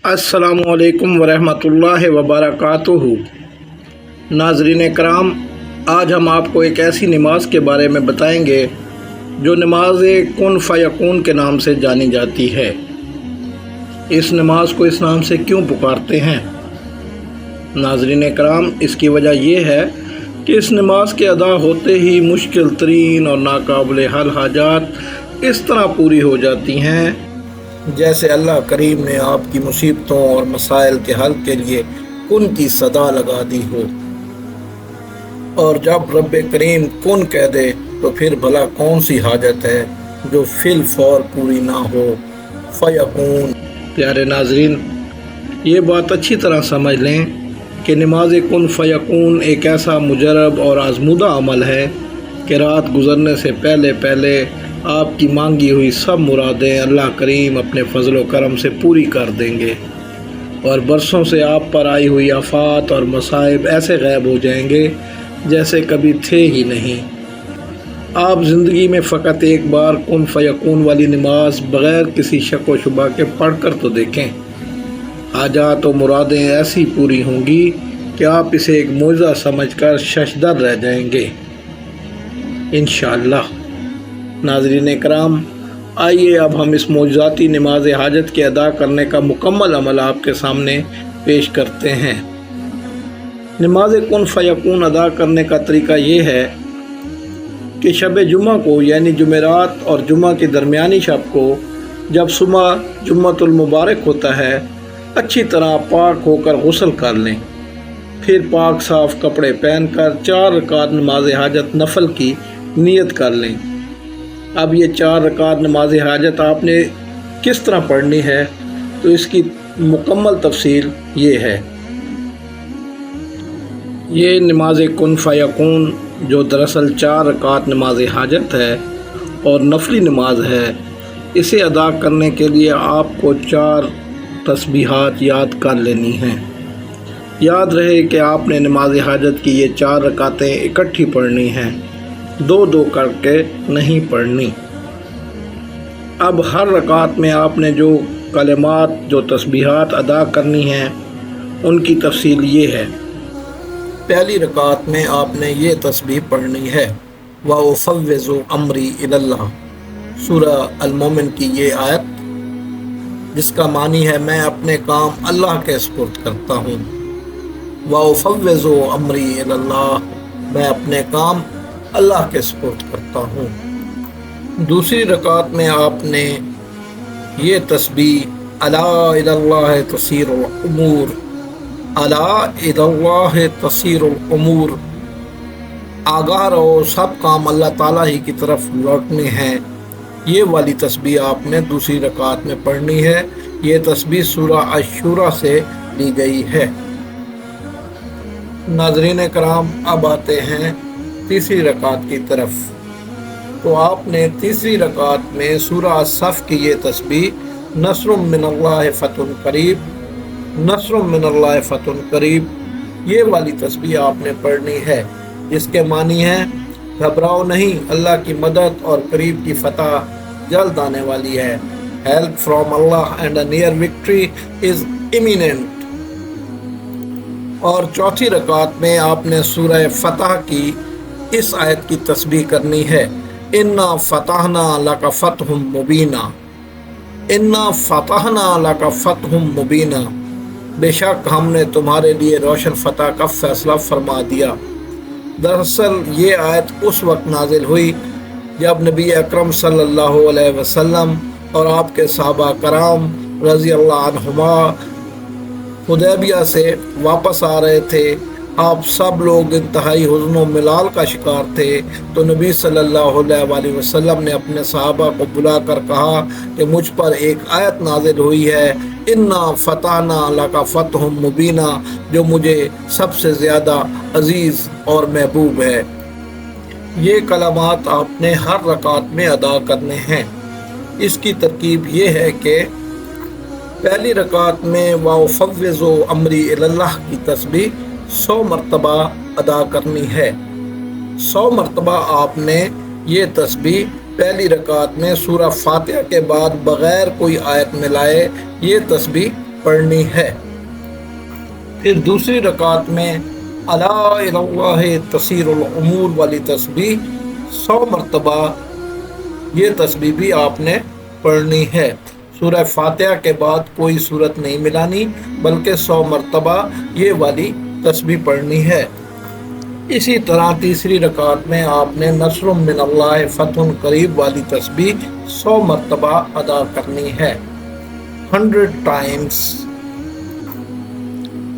अस्सलामु अलैकुम वरहमतुल्लाहि वबरकातुहू। नाज़रीन कराम, आज हम आपको एक ऐसी नमाज के बारे में बताएंगे जो नमाज कुन फ़यकून के नाम से जानी जाती है। इस नमाज को इस नाम से क्यों पुकारते हैं? नाज़रीन कराम, इसकी वजह यह है कि इस नमाज के अदा होते ही मुश्किल तरीन और नाकाबिल हल हाजात इस तरह पूरी हो जाती हैं जैसे अल्लाह करीम ने आपकी मुसीबतों और मसाइल के हल के लिए कुन की सदा लगा दी हो। और जब रब करीम कुन कह दे तो फिर भला कौन सी हाजत है जो फिल फौर पूरी ना हो। फ़यकून। प्यारे नाजरीन, ये बात अच्छी तरह समझ लें कि नमाज कुन फ़यकून एक ऐसा मुजरब और आजमूदा अमल है कि रात गुजरने से पहले पहले आपकी मांगी हुई सब मुरादें अल्लाह करीम अपने फ़ज़ल व करम से पूरी कर देंगे और बरसों से आप पर आई हुई आफात और मसाइब ऐसे गायब हो जाएंगे जैसे कभी थे ही नहीं। आप ज़िंदगी में फ़कत एक बार कुन फ़यकून वाली नमाज बग़ैर किसी शक व शुबा के पढ़ कर तो देखें। हाजात व मुरादें ऐसी पूरी होंगी कि आप इसे एक मौज़ा समझकर शशदर रह जाएंगे इंशाअल्लाह। नाज़रीन कराम, आइए अब हम इस मौजूदाती नमाज हाजत के अदा करने का मुकम्मल अमल आपके सामने पेश करते हैं। नमाज कुन फ़यकून अदा करने का तरीका ये है कि शब जुमा को यानी जुमेरात और जुमा के दरमियानी शब को जब सुबह जुम्मतुल मुबारक होता है, अच्छी तरह पाक होकर गुस्ल कर लें। फिर पाक साफ़ कपड़े पहनकर 4 रकात नमाज हाजत नफल की नीयत कर लें। अब ये 4 रकात नमाज हाजत आपने किस तरह पढ़नी है तो इसकी मुकम्मल तफसील ये है। ये नमाज कुन फ़यकून जो दरअसल 4 रकात नमाज हाजत है और नफली नमाज है, इसे अदा करने के लिए आपको 4 तस्बीहात याद कर लेनी हैं। याद रहे कि आपने नमाज हाजत की ये 4 रकातें इकट्ठी पढ़नी हैं, 2-2 करके नहीं पढ़नी। अब हर रकात में आपने जो कलिमात जो तस्बीहात अदा करनी हैं उनकी तफसील ये है। पहली रकात में आपने ये तस्बीह पढ़नी है, व उफ़व्विज़ु अमरी इलल्लाह, सूरह अल-मोमिन की ये आयत जिसका मानी है मैं अपने काम अल्लाह के सुपुर्द करता हूँ। व उफ़व्विज़ु अमरी इलल्लाह, मैं अपने काम अल्लाह के सुपुर्द करता हूँ। दूसरी रकात में आपने ये तस्बीह अला इलल्लाह तसीरुल उमूर, अला इलल्लाह तसीरुल उमूर, आगाह रहो सब काम अल्लाह ताला ही की तरफ लौटने हैं, ये वाली तस्बीह आपने दूसरी रकात में पढ़नी है। ये तस्बीह सूरह अश-शूरा से ली गई है। नाज़रीन कराम, अब आते हैं तीसरी रकात की तरफ। तो आपने तीसरी रकात में सूरह सफ़ की ये तस्बीह नस्रुम मिनल्लाहि फ़तहुन करीब, नस्रुम मिनल्लाहि फ़तहुन करीब, ये वाली तस्बीह आपने पढ़नी है, जिसके मानी है घबराओ नहीं, अल्लाह की मदद और करीब की फ़तह जल्द आने वाली है। Help from Allah and a near victory is imminent. और चौथी रकात में आपने सूरह फ़तह की इस आयत की तस्बीह करनी है, इन्ना फ़तहना लका फ़तहुम मुबीना, इन्ना फ़तहना लका फ़तहुम मुबीना, बेशक हमने तुम्हारे लिए रोशन फ़तह का फ़ैसला फरमा दिया। दरअसल ये आयत उस वक्त नाजिल हुई जब नबी अकरम सल्लल्लाहु अलैहि वसल्लम और आपके सहाबा कराम रज़ी अल्लाह अन्हुमा हुदैबिया से वापस आ रहे थे। आप सब लोग इंतहाई हुज़्न व मिलाल का शिकार थे, तो नबी सल्लल्लाहु अलैहि वसल्लम ने अपने सहाबा को बुलाकर कहा कि मुझ पर एक आयत नाजिल हुई है, इन्ना फ़तहना लका फ़तहुम मुबीना, जो मुझे सबसे ज़्यादा अज़ीज़ और महबूब है। ये कलमात आपने हर रकात में अदा करने हैं। इसकी तरकीब ये है कि पहली रकात में व उफ़व्विज़ु अमरी इलल्लाह की तस्बीह 100 मरतबा अदा करनी है। 100 मरतबा आपने ये तस्बीह पहली रकात में सूरह फातिहा के बाद बग़ैर कोई आयत मिलाए ये तस्बीह پڑھنی ہے۔ پھر دوسری رکعت میں الا الی اللہ تسیر الامور والی تسبیح 100 مرتبہ یہ تسبیح بھی آپ نے پڑھنی ہے۔ سورہ فاتحہ کے بعد کوئی سورت نہیں ملانی، بلکہ 100 مرتبہ یہ والی تسبیح پڑھنی ہے۔ اسی طرح تیسری رکعت میں آپ نے نصر من اللہ فتح قریب والی تسبیح 100 مرتبہ ادا کرنی ہے، 100 ٹائمز۔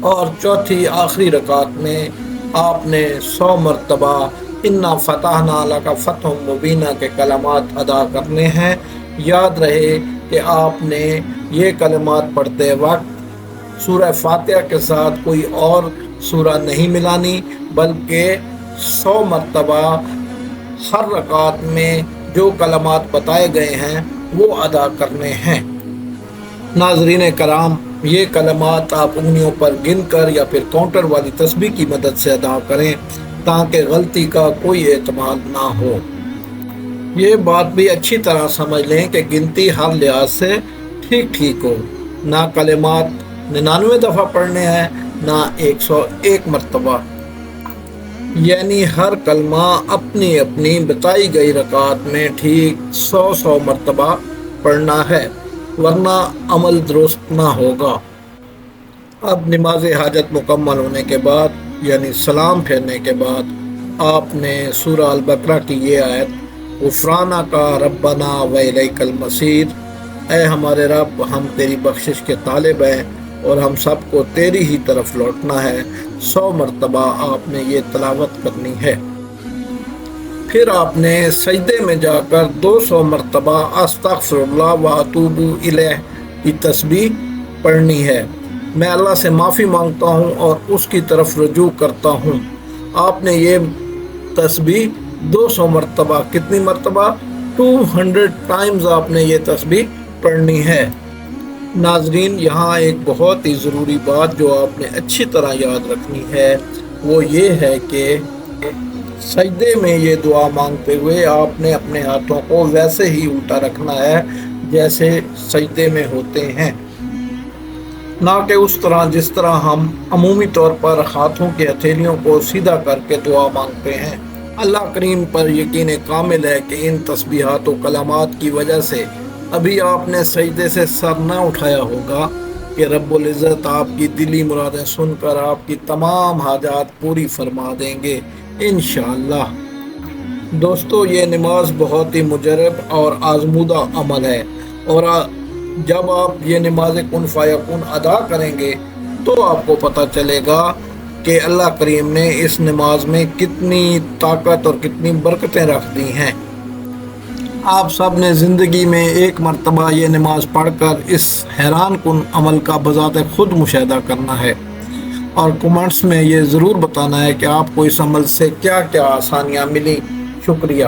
اور چوتھی آخری رکعت میں آپ نے 100 مرتبہ انا فتحنا لک فتحا مبینا کے کلمات ادا کرنے ہیں۔ یاد رہے کہ آپ نے یہ کلمات پڑھتے وقت سورہ فاتحہ کے ساتھ کوئی اور سورہ نہیں ملانی، بلکہ 100 مرتبہ ہر رکعت میں جو کلمات بتائے گئے ہیں وہ ادا کرنے ہیں۔ ناظرین کرام، یہ کلمات آپ انگلیوں پر گن کر یا پھر کاؤنٹر والی تسبیح کی مدد سے ادا کریں تاکہ غلطی کا کوئی احتمال نہ ہو۔ یہ بات بھی اچھی طرح سمجھ لیں کہ گنتی ہر لحاظ سے ٹھیک ہو، نہ کلمات 99 دفعہ پڑھنے ہیں نہ 101 مرتبہ، یعنی ہر کلمہ اپنی اپنی بتائی گئی رکعت میں ٹھیک 100 مرتبہ پڑھنا ہے، ورنہ عمل درست نہ ہوگا۔ اب نماز حاجت مکمل ہونے کے بعد یعنی سلام پھیرنے کے بعد آپ نے سورہ البقرہ کی یہ آیت غفرانک ربنا و الیک المصیر، اے ہمارے رب ہم تیری بخشش کے طالب ہیں اور ہم سب کو تیری ہی طرف لوٹنا ہے، 100 مرتبہ آپ نے یہ تلاوت کرنی ہے۔ پھر آپ نے سجدے میں جا کر 200 مرتبہ استغفر اللہ و اتوب الیہ کی تسبیح پڑھنی ہے۔ میں اللہ سے معافی مانگتا ہوں اور اس کی طرف رجوع کرتا ہوں۔ آپ نے یہ تسبیح 200 مرتبہ، کتنی مرتبہ؟ 200 ٹائمز آپ نے یہ تسبیح پڑھنی ہے۔ ناظرین، یہاں ایک بہت ہی ضروری بات جو آپ نے اچھی طرح یاد رکھنی ہے وہ یہ ہے کہ سجدے میں یہ دعا مانگتے ہوئے آپ نے اپنے ہاتھوں کو ویسے ہی الٹا رکھنا ہے جیسے سجدے میں ہوتے ہیں، نہ کہ اس طرح جس طرح ہم عمومی طور پر ہاتھوں کے ہتھیلیوں کو سیدھا کر کے دعا مانگتے ہیں۔ اللہ کریم پر یقین کامل ہے کہ ان تسبیحات و کلمات کی وجہ سے ابھی آپ نے سجدے سے سر نہ اٹھایا ہوگا کہ رب العزت آپ کی دلی مرادیں سن کر آپ کی تمام حاجات پوری فرما دیں گے انشاءاللہ۔ دوستو، یہ نماز بہت ہی مجرب اور آزمودہ عمل ہے، اور جب آپ یہ نماز کن فیکون ادا کریں گے تو آپ کو پتہ چلے گا کہ اللہ کریم نے اس نماز میں کتنی طاقت اور کتنی برکتیں رکھ دی ہیں۔ آپ سب نے زندگی میں ایک مرتبہ یہ نماز پڑھ کر اس حیران کن عمل کا بذات خود مشاہدہ کرنا ہے، اور کمنٹس میں یہ ضرور بتانا ہے کہ آپ کو اس عمل سے کیا کیا آسانیاں ملی۔ شکریہ۔